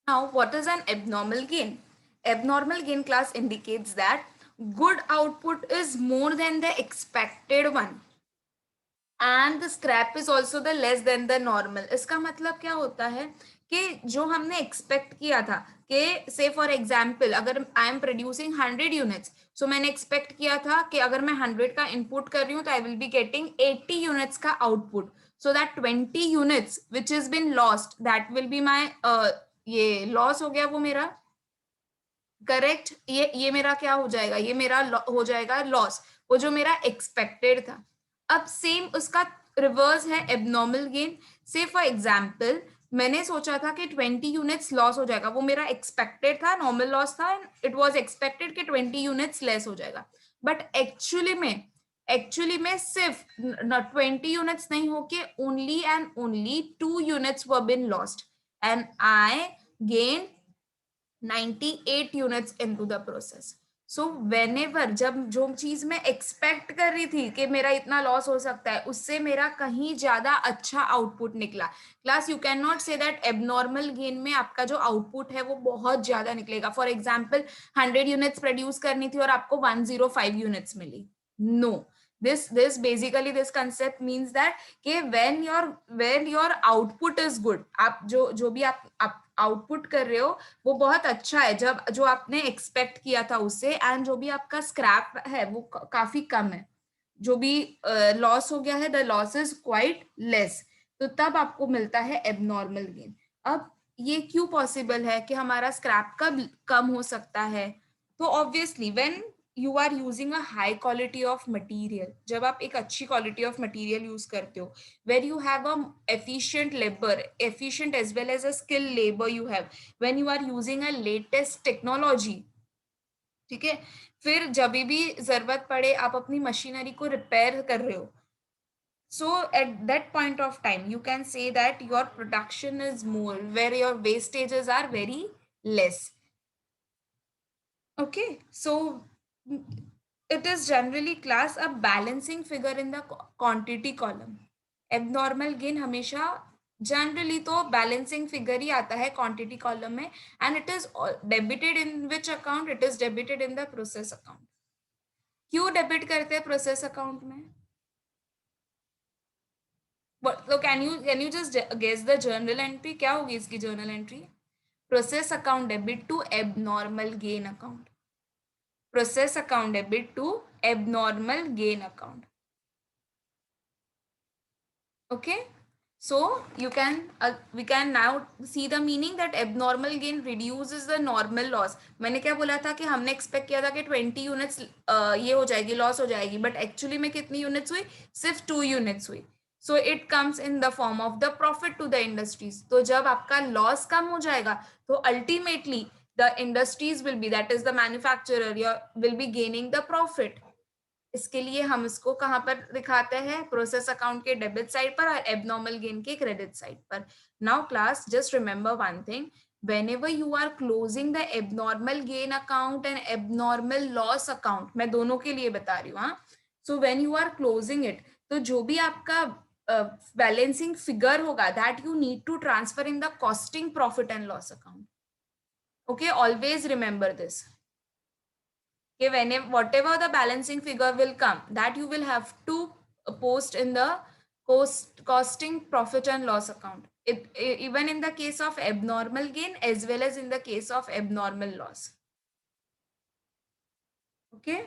Now, what is an abnormal gain? Abnormal gain class indicates that good output is more than the expected one and the scrap is also the less than the normal. इसका मतलब क्या होता है कि जो हमने expect किया था कि से फॉर एग्जाम्पल अगर आई एम प्रोड्यूसिंग 100 यूनिट्स, सो मैंने एक्सपेक्ट किया था कि अगर मैं 100 का इनपुट कर रही हूँ तो I will be getting 80 units का output, so that 20 units which is been lost that will be my, ये लॉस हो गया वो मेरा, करेक्ट, ये मेरा क्या हो जाएगा, ये मेरा हो जाएगा लॉस, वो जो मेरा एक्सपेक्टेड था। अब सेम उसका रिवर्स है एबनॉर्मल गेन। से फॉर एग्जांपल मैंने सोचा था कि 20 यूनिट्स लॉस हो जाएगा, वो मेरा एक्सपेक्टेड था, नॉर्मल लॉस था, इट वाज एक्सपेक्टेड कि 20 यूनिट्स लेस हो जाएगा, बट एक्चुअली में सिर्फ 20 यूनिट्स नहीं होके only and only 2 units were been lost and I gain 98 units into the process. So whenever जब जो चीज मैं एक्सपेक्ट कर रही थी कि मेरा इतना लॉस हो सकता है, उससे मेरा कहीं ज्यादा अच्छा आउटपुट निकला। Class you can not say that abnormal gain में आपका जो आउटपुट है वो बहुत ज्यादा निकलेगा। फॉर एग्जाम्पल 100 यूनिट्स प्रोड्यूस करनी थी और आपको 105 यूनिट्स मिली, no. this basically this concept means that कि when your output is good, आप जो भी आप आउटपुट कर रहे हो वो बहुत अच्छा है जब जो आपने एक्सपेक्ट किया था उससे, एंड जो भी आपका स्क्रैप है वो काफी कम है, जो भी लॉस हो गया है the loss is quite less, तो तब आपको मिलता है एबनॉर्मल गेन। अब ये क्यों पॉसिबल है कि हमारा स्क्रैप कब कम हो सकता है? तो obviously when you are using a high quality of material, जब आप एक अच्छी क्वालिटी ऑफ मटेरियल यूज करते हो, where you have a efficient labor, efficient as well as a skilled labor you have, when you are using a latest technology, ठीक है, फिर जब भी जरूरत पड़े आप अपनी मशीनरी को रिपेयर कर रहे हो, so at that point of time you can say that your production is more, where your wastages are very less. Okay, so it is generally class a balancing figure in the quantity column. Abnormal gain हमेशा generally तो balancing figure ही आता है quantity column में, and it is debited in which account, it is debited in the process account. क्यों debit करते हैं process account में? तो can you just guess the journal entry, क्या होगी इसकी journal entry? Process account debit to abnormal gain account, process account debit to abnormal gain account. Okay, so you can we can now see the meaning that abnormal gain reduces the normal loss. मैंने क्या बोला था कि हमने expect किया था कि 20 units ये हो जाएगी, लॉस हो जाएगी, बट एक्चुअली में कितनी यूनिट्स हुई? सिर्फ 2 यूनिट्स हुई। So it comes in the form of the profit to the industries. तो जब आपका लॉस कम हो जाएगा तो ultimately the industries will be, that is the manufacturer, will be gaining the profit। इसके लिए हम इसको कहां पर दिखाते हैं? प्रोसेस अकाउंट के डेबिट साइड पर और एबनॉर्मल गेन के क्रेडिट साइड पर। Now class just remember one thing, whenever you are closing the abnormal gain account and abnormal loss account, मैं दोनों के लिए बता रही हूँ, हाँ, so when you are closing it, तो जो भी आपका बैलेंसिंग फिगर होगा that you need to transfer in the costing profit and loss account। Okay, always remember this, okay, whenever whatever the balancing figure will come, that you will have to post in the costing profit and loss account, even in the case of abnormal gain as well as in the case of abnormal loss। Okay,